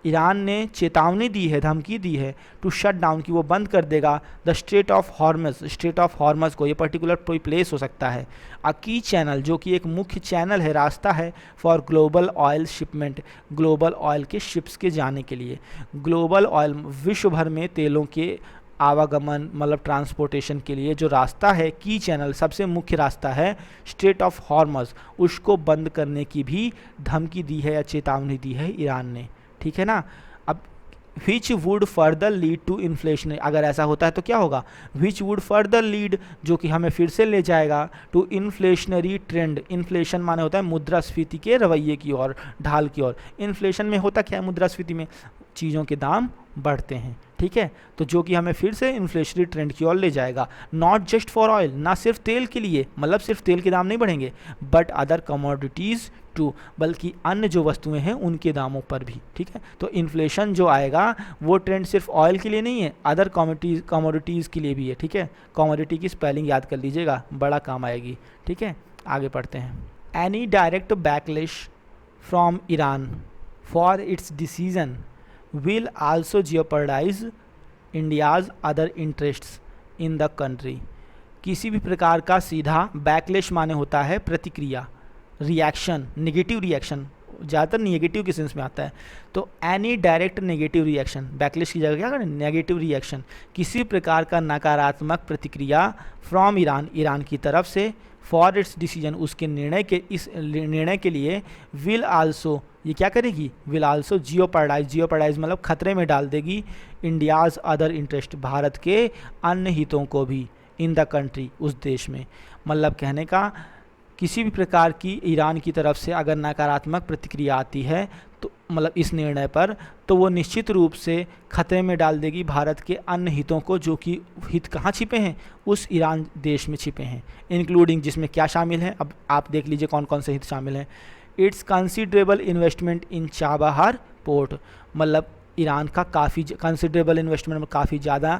Iran ने चेतावनी दी है, धमकी दी है, टू शट डाउन, की वो बंद कर देगा, the Strait of Hormuz, Strait of Hormuz को, ये पर्टिकुलर कोई प्लेस हो सकता है। अ की चैनल, जो कि एक मुख्य चैनल है, रास्ता है, for global oil shipment, global oil के शिप्स के जाने के लिए। ग्लोबल ऑयल, विश्व भर में तेलों के आवागमन, मतलब ट्रांसपोर्टेशन के लिए जो रास्ता है, की चैनल, सबसे मुख्य रास्ता है स्ट्रेट ऑफ हॉर्मज़, उसको बंद करने की भी धमकी दी है या चेतावनी दी है ईरान ने, ठीक है ना। अब which would further lead to inflation, अगर ऐसा होता है तो क्या होगा, विच वुड फर्दर लीड, जो कि हमें फिर से ले जाएगा, टू इन्फ्लेशनरी ट्रेंड, इन्फ्लेशन माने होता है मुद्रास्फीति के रवैये की ओर, ढाल की ओर। इन्फ्लेशन में होता क्या है, मुद्रास्फीति में चीज़ों के दाम बढ़ते हैं, ठीक है। तो जो कि हमें फिर से इन्फ्लेशनरी ट्रेंड की ओर ले जाएगा। नॉट जस्ट फॉर ऑयल, ना सिर्फ तेल के लिए, मतलब सिर्फ तेल के दाम नहीं बढ़ेंगे, बट अदर कमोडिटीज़ टू, बल्कि अन्य जो वस्तुएं हैं उनके दामों पर भी, ठीक है। तो इन्फ्लेशन जो आएगा वो ट्रेंड सिर्फ ऑयल के लिए नहीं है, अदर कमोडिटीज़ के लिए भी है, ठीक है। कमोडिटी की स्पेलिंग याद कर लीजिएगा, बड़ा काम आएगी, ठीक है। आगे पढ़ते हैं। Any direct backlash from Iran for its decision will also jeopardize India's other interests in the country। किसी भी प्रकार का सीधा, बैकलेश माने होता है प्रतिक्रिया, रिएक्शन, नेगेटिव रिएक्शन, ज़्यादातर नेगेटिव के सेंस में आता है। तो any direct negative reaction, backlash की जगह क्या करें, नेगेटिव रिएक्शन, किसी प्रकार का नकारात्मक प्रतिक्रिया फ्रॉम ईरान, ईरान की तरफ से, फॉर इट्स डिसीजन, उसके निर्णय के, इस निर्णय के लिए, विल आल्सो, ये क्या करेगी, विल आल्सो जियोपार्डाइज, जियोपार्डाइज मतलब खतरे में डाल देगी, इंडियाज़ अदर इंटरेस्ट, भारत के अन्य हितों को भी, इन द कंट्री, उस देश में। मतलब कहने का, किसी भी प्रकार की ईरान की तरफ से अगर नकारात्मक प्रतिक्रिया आती है तो मतलब इस निर्णय पर, तो वो निश्चित रूप से खतरे में डाल देगी भारत के अन्य हितों को, जो कि हित कहाँ छिपे हैं, उस ईरान देश में छिपे हैं, इंक्लूडिंग, जिसमें क्या शामिल है, अब आप देख लीजिए कौन कौन से हित शामिल हैं। It's considerable investment in Chabahar port, मतलब ईरान का काफ़ी कंसिडरेबल इन्वेस्टमेंट में काफ़ी ज़्यादा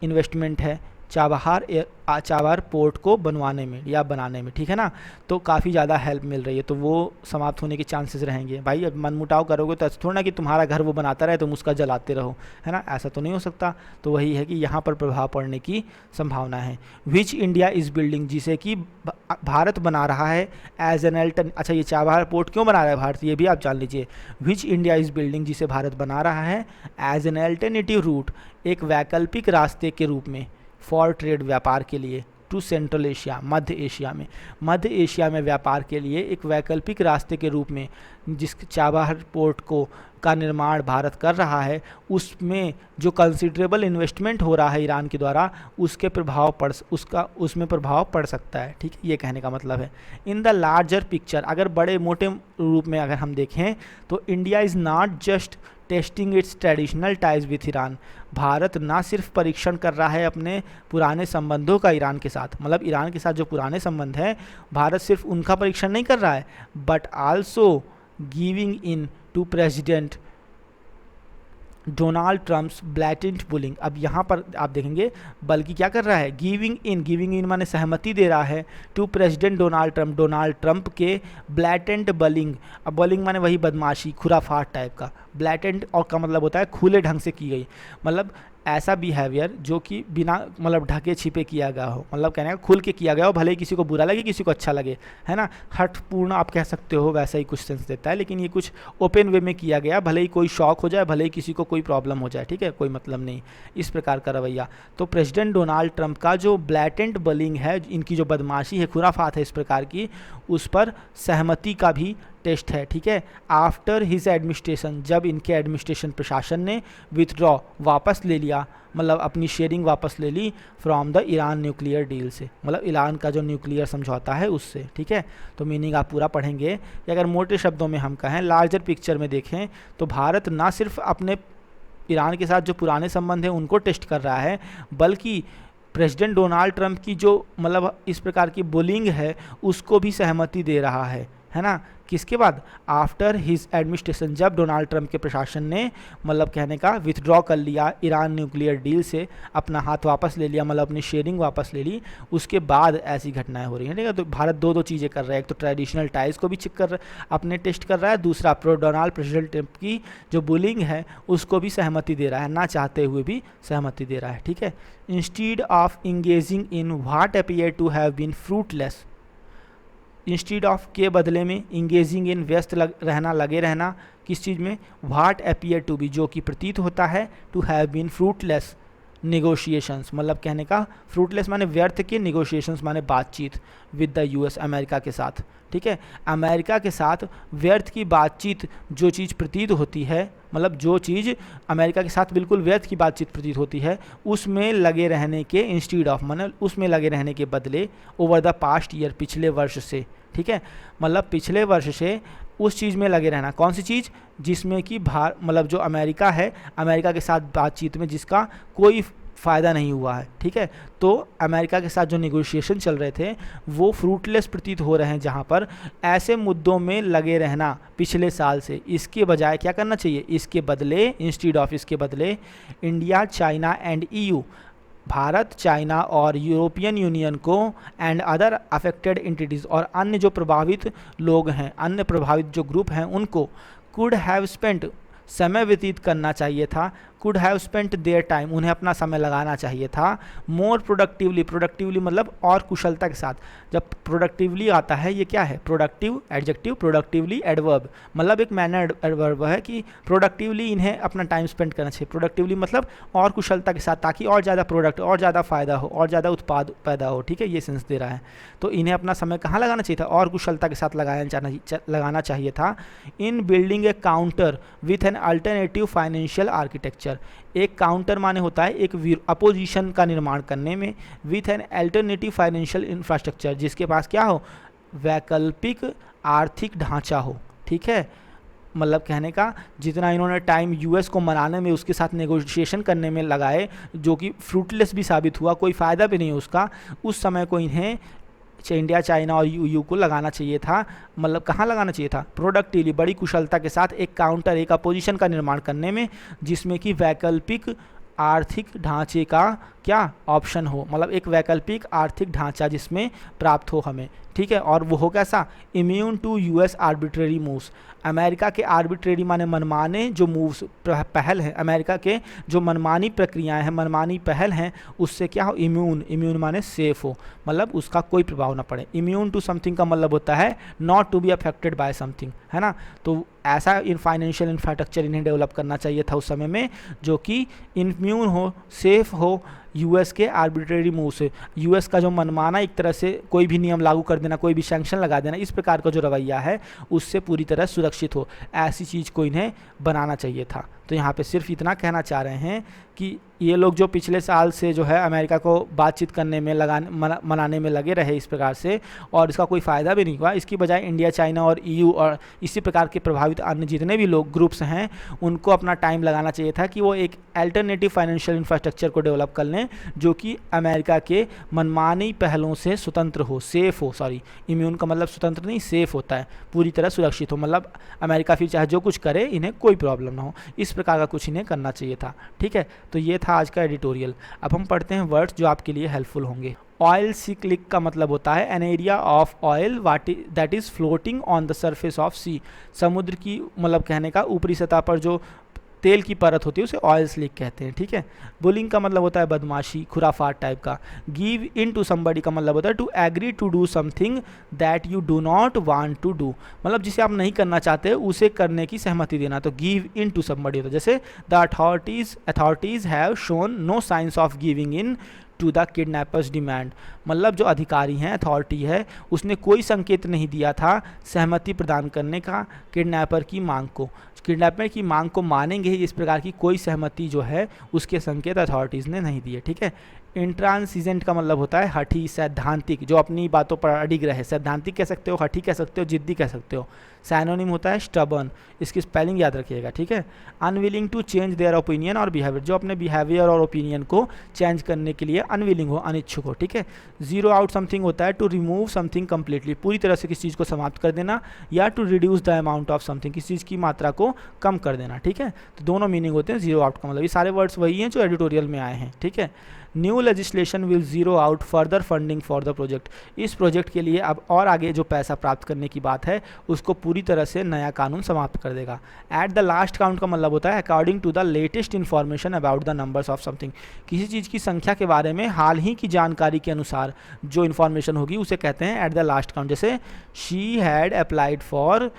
इन्वेस्टमेंट है चाबहार पोर्ट को बनवाने में या बनाने में, ठीक है ना। तो काफ़ी ज़्यादा हेल्प मिल रही है, तो वो समाप्त होने के चांसेस रहेंगे। भाई अब मनमुटाव करोगे तो ऐसा थोड़ा ना कि तुम्हारा घर वो बनाता रहे तुम उसका जलाते रहो, है ना, ऐसा तो नहीं हो सकता। तो वही है कि यहाँ पर प्रभाव पड़ने की संभावना है। विच इंडिया इज़ बिल्डिंग, जिसे कि भारत बना रहा है एज एन अल्टरनेटिव, अच्छा ये चाबहार पोर्ट क्यों बना रहा है भारत, ये भी आप जान लीजिए। विच इंडिया इज़ बिल्डिंग, जिसे भारत बना रहा है एज एन अल्टरनेटिव रूट, एक वैकल्पिक रास्ते के रूप में, फॉर ट्रेड, व्यापार के लिए, टू सेंट्रल एशिया, मध्य एशिया में, मध्य एशिया में व्यापार के लिए एक वैकल्पिक रास्ते के रूप में जिस चाबहार पोर्ट को का निर्माण भारत कर रहा है, उसमें जो कंसिडरेबल इन्वेस्टमेंट हो रहा है ईरान के द्वारा, उसके प्रभाव पड़ उसमें प्रभाव पड़ सकता है, ठीक है, ये कहने का मतलब है। इन द लार्जर पिक्चर, अगर बड़े मोटे रूप में अगर हम देखें तो India is not just testing its traditional ties with Iran. Bharat ना सिर्फ परीक्षण कर रहा है अपने पुराने संबंधों का ईरान के साथ, मतलब ईरान के साथ जो पुराने संबंध हैं भारत सिर्फ उनका परीक्षण नहीं कर रहा है, but also giving in to President Donald Trump's blatant bullying. अब यहाँ पर आप देखेंगे बल्कि क्या कर रहा है, गिविंग इन माने सहमति दे रहा है टू प्रेसिडेंट डोनाल्ड ट्रम्प के ब्लैटेंट बलिंग। अब बलिंग माने वही बदमाशी, खुराफाट टाइप का, ब्लैटेंट और का मतलब होता है खुले ढंग से की गई, मतलब ऐसा बिहेवियर जो कि बिना मतलब ढके छिपे किया गया हो, मतलब कहने का खुल के किया गया हो, भले ही किसी को बुरा लगे किसी को अच्छा लगे, है ना, हठपूर्ण आप कह सकते हो, वैसा ही कुछ सेंस देता है, लेकिन ये कुछ ओपन वे में किया गया, भले ही कोई शॉक हो जाए, भले ही किसी को कोई प्रॉब्लम हो जाए, ठीक है, कोई मतलब नहीं, इस प्रकार का रवैया। तो प्रेसिडेंट डोनाल्ड ट्रंप का जो ब्लैटेंट बलिंग है, इनकी जो बदमाशी है, खुराफात है इस प्रकार की, उस पर सहमति का भी टेस्ट है, ठीक है। आफ्टर हिज एडमिनिस्ट्रेशन, जब इनके एडमिनिस्ट्रेशन प्रशासन ने विथड्रॉ वापस ले लिया, मतलब अपनी शेयरिंग वापस ले ली from the Iran nuclear deal से, मतलब ईरान का जो न्यूक्लियर समझौता है उससे, ठीक है। तो मीनिंग आप पूरा पढ़ेंगे कि अगर मोटे शब्दों में हम कहें, लार्जर पिक्चर में देखें, तो भारत ना सिर्फ अपने ईरान के साथ जो पुराने संबंध हैं उनको टेस्ट कर रहा है, बल्कि प्रेसिडेंट डोनाल्ड ट्रंप की जो मतलब इस प्रकार की बुलिंग है उसको भी सहमति दे रहा है ना। किसके बाद, आफ्टर हिज एडमिनिस्ट्रेशन, जब डोनाल्ड ट्रंप के प्रशासन ने मतलब कहने का विथड्रॉ कर लिया ईरान न्यूक्लियर डील से, अपना हाथ वापस ले लिया, मतलब अपनी शेयरिंग वापस ले ली, उसके बाद ऐसी घटनाएं हो रही हैं, ठीक है। तो भारत दो चीज़ें कर रहा है, एक तो ट्रेडिशनल टाइज को भी चेक कर अपने टेस्ट कर रहा है, दूसरा डोनाल्ड प्रेसिडेंट ट्रंप की जो बुलिंग है उसको भी सहमति दे रहा है, ना चाहते हुए भी सहमति दे रहा है, ठीक है। Instead of engaging in what appear to have been fruitless, instead of के बदले में इंगेजिंग इन व्यस्त रहना, लगे रहना, किस चीज़ में, व्हाट अपीयर टू बी, जो कि प्रतीत होता है, to have been fruitless negotiations, मतलब कहने का फ्रूटलेस माने व्यर्थ के, निगोशिएशंस माने बातचीत विद द यूएस, अमेरिका के साथ, ठीक है। अमेरिका के साथ व्यर्थ की बातचीत जो चीज़ प्रतीत होती है, मतलब जो चीज़ अमेरिका के साथ बिल्कुल व्यर्थ की बातचीत प्रतीत होती है, उसमें लगे रहने के, इंस्टीड ऑफ मतलब उसमें लगे रहने के बदले, ओवर द पास्ट ईयर, पिछले वर्ष से, ठीक है, मतलब पिछले वर्ष से उस चीज़ में लगे रहना, कौन सी चीज़, जिसमें कि मतलब जो अमेरिका है, अमेरिका के साथ बातचीत में जिसका कोई फ़ायदा नहीं हुआ है, ठीक है। तो अमेरिका के साथ जो नेगोशिएशन चल रहे थे वो फ्रूटलेस प्रतीत हो रहे हैं, जहाँ पर ऐसे मुद्दों में लगे रहना पिछले साल से, इसके बजाय क्या करना चाहिए, इसके बदले, इंस्टीड ऑफ, इसके बदले India, China and EU, Bharat, China और यूरोपियन यूनियन को एंड अदर अफेक्टेड एंटिटीज़, और अन्य जो प्रभावित लोग हैं, अन्य प्रभावित जो ग्रुप हैं, उनको कुड हैव स्पेंट, समय व्यतीत करना चाहिए था, could have spent their time, उन्हें अपना समय लगाना चाहिए था, मोर प्रोडक्टिवली मतलब और कुशलता के साथ। जब प्रोडक्टिवली आता है, ये क्या है, प्रोडक्टिव एडजेक्टिव, प्रोडक्टिवली एडवर्ब, मतलब एक मैनर एडवर्ब है कि प्रोडक्टिवली इन्हें अपना टाइम स्पेंड करना चाहिए, प्रोडक्टिवली मतलब और कुशलता के साथ, ताकि और ज़्यादा प्रोडक्ट, और ज़्यादा फ़ायदा हो, और ज़्यादा उत्पाद पैदा हो, ठीक है, ये सेंस दे रहा है। तो इन्हें अपना समय कहाँ लगाना चाहिए था, और कुशलता के साथ लगाना चाहिए था, इन building A counter with an alternative financial architecture, एक काउंटर माने होता है एक अपोजिशन का निर्माण करने में, with an alternative financial infrastructure, जिसके पास क्या हो, वैकल्पिक आर्थिक ढांचा हो, ठीक है। मतलब कहने का जितना इन्होंने टाइम यूएस को मनाने में, उसके साथ नेगोशिएशन करने में लगाए, जो कि फ्रूटलेस भी साबित हुआ, कोई फ़ायदा भी नहीं उसका, उस समय को इन्हें इंडिया, चाइना और EU को लगाना चाहिए था, मतलब कहाँ लगाना चाहिए था, प्रोडक्टिवली, बड़ी कुशलता के साथ एक काउंटर, एक अपोजिशन का निर्माण करने में, जिसमें कि वैकल्पिक आर्थिक ढांचे का क्या ऑप्शन हो, मतलब एक वैकल्पिक आर्थिक ढांचा जिसमें प्राप्त हो हमें, ठीक है। और वो हो कैसा, immune to US arbitrary moves, America के आर्बिट्रेरी माने मनमाने जो मूव्स, पहल हैं, अमेरिका के जो मनमानी प्रक्रियाएं हैं, मनमानी पहल हैं, उससे क्या हो, इम्यून माने सेफ हो, मतलब उसका कोई प्रभाव ना पड़े। इम्यून टू समथिंग का मतलब होता है not to be affected by something, है ना। तो ऐसा इन फाइनेंशियल इंफ्रास्ट्रक्चर इन्हें डेवलप करना चाहिए था उस समय में, जो कि इम्यून हो, सेफ हो यूएस के आर्बिट्रेरी मूव से, यूएस का जो मनमाना एक तरह से कोई भी नियम लागू कर देना, कोई भी सैंक्शन लगा देना, इस प्रकार का जो रवैया है उससे पूरी तरह सुरक्षित हो, ऐसी चीज़ को इन्हें बनाना चाहिए था। तो यहाँ पे सिर्फ इतना कहना चाह रहे हैं कि ये लोग जो पिछले साल से जो है अमेरिका को बातचीत करने में मनाने में लगे रहे इस प्रकार से, और इसका कोई फ़ायदा भी नहीं हुआ, इसकी बजाय इंडिया, चाइना और ईयू और इसी प्रकार के प्रभावित अन्य जितने भी लोग ग्रुप्स हैं उनको अपना टाइम लगाना चाहिए था कि वो एक अल्टरनेटिव फाइनेंशियल इंफ्रास्ट्रक्चर को डेवलप कर लें जो कि अमेरिका के मनमानी पहलों से स्वतंत्र हो, सेफ़ हो, सॉरी इम्यून का मतलब स्वतंत्र नहीं, सेफ़ होता है, पूरी तरह सुरक्षित हो, मतलब अमेरिका फिर चाहे जो कुछ करे इन्हें कोई प्रॉब्लम ना हो, इस प्रकार का कुछ इन्हें करना चाहिए था। ठीक है, तो ये था आज का एडिटोरियल। अब हम पढ़ते हैं वर्ड्स जो आपके लिए हेल्पफुल होंगे। ऑयल सिक्लिक का मतलब होता है an area of oil that is floating on the surface of sea, समुद्र की मतलब कहने का ऊपरी सतह पर जो तेल की परत होती है उसे ऑयल स्लिक कहते हैं। ठीक है, बुलिंग का मतलब होता है बदमाशी, खुराफात टाइप का। गिव इन टू समबडी का मतलब होता है to agree to do something that you do not want to do, मतलब जिसे आप नहीं करना चाहते उसे करने की सहमति देना, तो गिव इन टू समबडी होता है। जैसे the authorities have shown no signs of giving in to the kidnappers demand, मतलब जो अधिकारी हैं, अथॉरिटी है, उसने कोई संकेत नहीं दिया था सहमति प्रदान करने का किडनैपर की मांग को, किडनैपर की मांग को मानेंगे ही, इस प्रकार की कोई सहमति जो है उसके संकेत अथॉरिटीज़ ने नहीं दिए। ठीक है, इंट्रांसिजेंट का मतलब होता है हठी, सैद्धांतिक, जो अपनी बातों पर अडिग रहे, सैद्धांतिक कह सकते हो, हठी कह सकते हो, जिद्दी कह सकते हो। सैनोनिम होता है स्टबर्न, इसकी स्पेलिंग याद रखिएगा। ठीक है, unwilling to change their opinion और बिहेवियर, जो अपने बिहेवियर और ओपिनियन को चेंज करने के लिए अनविलिंग हो, अनिच्छुक हो। ठीक है, जीरो आउट समथिंग होता है टू रिमूव समथिंग कम्प्लीटली, पूरी तरह से किसी चीज़ को समाप्त कर देना, या to reduce the amount of something, किसी चीज़ की मात्रा को कम कर देना। ठीक है, तो दोनों मीनिंग होते हैं जीरो आउट का मतलब, ये सारे वर्ड्स वही हैं जो एडिटोरियल में आए हैं। ठीक है, new legislation will zero out further funding for the project, इस प्रोजेक्ट के लिए अब और आगे जो पैसा प्राप्त करने की बात है उसको पूरी तरह से नया कानून समाप्त कर देगा। एट द लास्ट काउंट का मतलब होता है according to the latest information about the numbers of something, किसी चीज़ की संख्या के बारे में हाल ही की जानकारी के अनुसार जो इन्फॉर्मेशन होगी उसे कहते हैं एट द लास्ट काउंट। जैसे she had applied for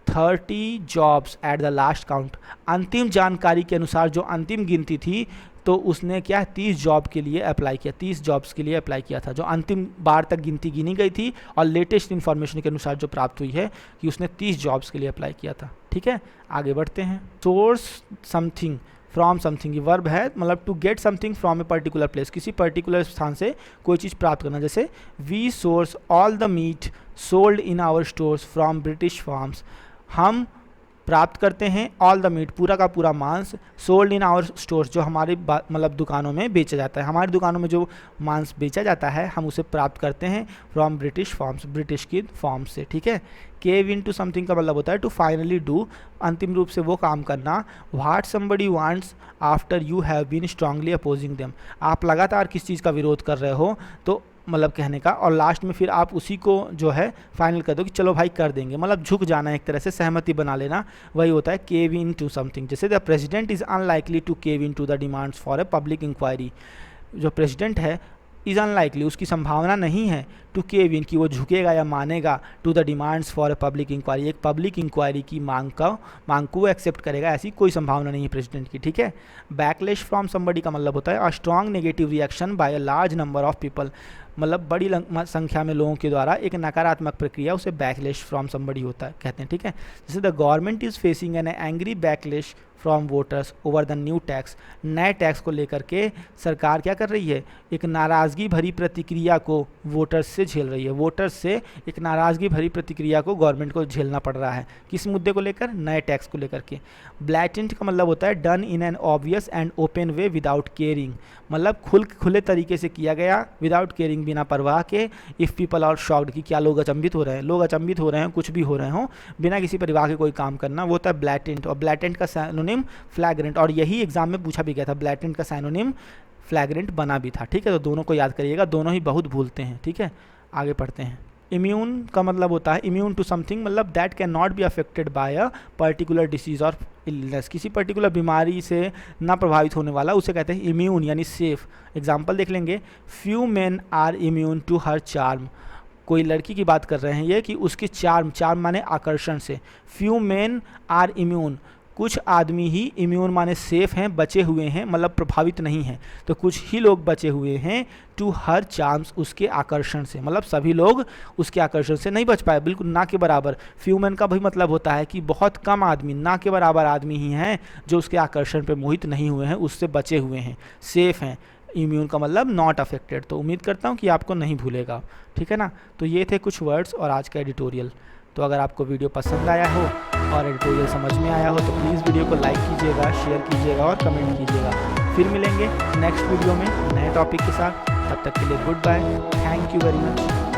30 jobs at the last count, अंतिम जानकारी के अनुसार जो अंतिम गिनती थी तो उसने क्या 30 जॉब के लिए अप्लाई किया, 30 जॉब्स के लिए अप्लाई किया था, जो अंतिम बार तक गिनती गिनी गई थी और लेटेस्ट इन्फॉर्मेशन के अनुसार जो प्राप्त हुई है कि उसने 30 जॉब्स के लिए अप्लाई किया था। ठीक है, आगे बढ़ते हैं। सोर्स समथिंग फ्रॉम समथिंग, ये वर्ब है, मतलब to get something from a particular place, किसी पर्टिकुलर स्थान से कोई चीज़ प्राप्त करना। जैसे we source all the meat sold in our stores from British farms, हम प्राप्त करते हैं ऑल द मीट, पूरा का पूरा मांस, सोल्ड इन आवर स्टोर्स, जो हमारी मतलब दुकानों में बेचा जाता है, हमारी दुकानों में जो मांस बेचा जाता है हम उसे प्राप्त करते हैं फ्रॉम ब्रिटिश फार्म्स, ब्रिटिश की फार्म से। ठीक है, केव इन टू समथिंग का मतलब होता है टू फाइनली डू, अंतिम रूप से वो काम करना, what somebody wants after you have been strongly opposing them, आप लगातार किस चीज़ का विरोध कर रहे हो तो मतलब कहने का, और लास्ट में फिर आप उसी को जो है फाइनल कर दो कि चलो भाई कर देंगे, मतलब झुक जाना, एक तरह से सहमति बना लेना, वही होता है केव इन टू समथिंग। जैसे the president is unlikely to cave in to the demands for a public inquiry, जो प्रेसिडेंट है इज़ अनलाइकली, उसकी संभावना नहीं है टू केव इन की वो झुकेगा या मानेगा to the demands for a public inquiry, एक पब्लिक इंक्वायरी की मांग को वो एक्सेप्ट करेगा, ऐसी कोई संभावना नहीं है प्रेसिडेंट की। ठीक है, बैकलैश फ्रॉम समबडी का मतलब होता है a strong negative reaction by a large number of people, मतलब बड़ी संख्या में लोगों के द्वारा एक नकारात्मक प्रक्रिया, उसे बैकलैश फ्रॉम समबडी होता है कहते हैं। ठीक है, जैसे the government is facing an angry backlash from voters over the new tax, नए टैक्स को लेकर के सरकार क्या कर रही है, एक नाराज़गी भरी प्रतिक्रिया को वोटर्स से झेल रही है, वोटर्स से एक नाराज़गी भरी प्रतिक्रिया को गवर्नमेंट को झेलना पड़ रहा है, किस मुद्दे को लेकर, नए टैक्स को लेकर के। ब्लैटेंट का मतलब होता है done in an obvious and open way without caring, मतलब खुले तरीके से किया गया, विदाउट केयरिंग, बिना परवाह के। इफ़ पीपल आर शॉक्ड, कि क्या लोग अचंभित हो रहे हैं, लोग अचंभित हो रहे हैं, कुछ भी हो रहे हों, बिना किसी परवाह के कोई काम करना, वो होता है ब्लैटेंट। और ब्लैटेंट का सैनोनिम फ्लैग्रेंट, और यही एग्जाम में पूछा भी गया था, ब्लैटेंट का सैनोनिम फ्लैग्रेंट बना भी था। ठीक है, तो दोनों को याद करिएगा, दोनों ही बहुत भूलते हैं। ठीक है, आगे पढ़ते हैं। इम्यून का मतलब होता है इम्यून टू समथिंग, मतलब that can not be affected bye a particular disease और इलनेस, किसी पर्टिकुलर बीमारी से ना प्रभावित होने वाला, उसे कहते हैं इम्यून यानी सेफ। एग्जाम्पल देख लेंगे, few men are immune to her charm, कोई लड़की की बात कर रहे हैं ये कि उसके चार्म माने आकर्षण से, फ्यू मेन आर इम्यून, कुछ आदमी ही इम्यून माने सेफ हैं, बचे हुए हैं, मतलब प्रभावित नहीं हैं, तो कुछ ही लोग बचे हुए हैं टू हर चार्म्स, उसके आकर्षण से, मतलब सभी लोग उसके आकर्षण से नहीं बच पाए, बिल्कुल ना के बराबर। फ्यूमन का भी मतलब होता है कि बहुत कम आदमी, ना के बराबर आदमी ही हैं जो उसके आकर्षण पे मोहित नहीं हुए हैं, उससे बचे हुए हैं, सेफ हैं। इम्यून का मतलब नॉट अफेक्टेड। तो उम्मीद करता हूँ कि आपको नहीं भूलेगा, ठीक है ना। तो ये थे कुछ वर्ड्स और आज का एडिटोरियल। तो अगर आपको वीडियो पसंद आया हो और एडिटोरियल समझ में आया हो तो प्लीज़ वीडियो को लाइक कीजिएगा, शेयर कीजिएगा और कमेंट कीजिएगा। फिर मिलेंगे नेक्स्ट वीडियो में नए टॉपिक के साथ। तब तक के लिए goodbye, thank you very much.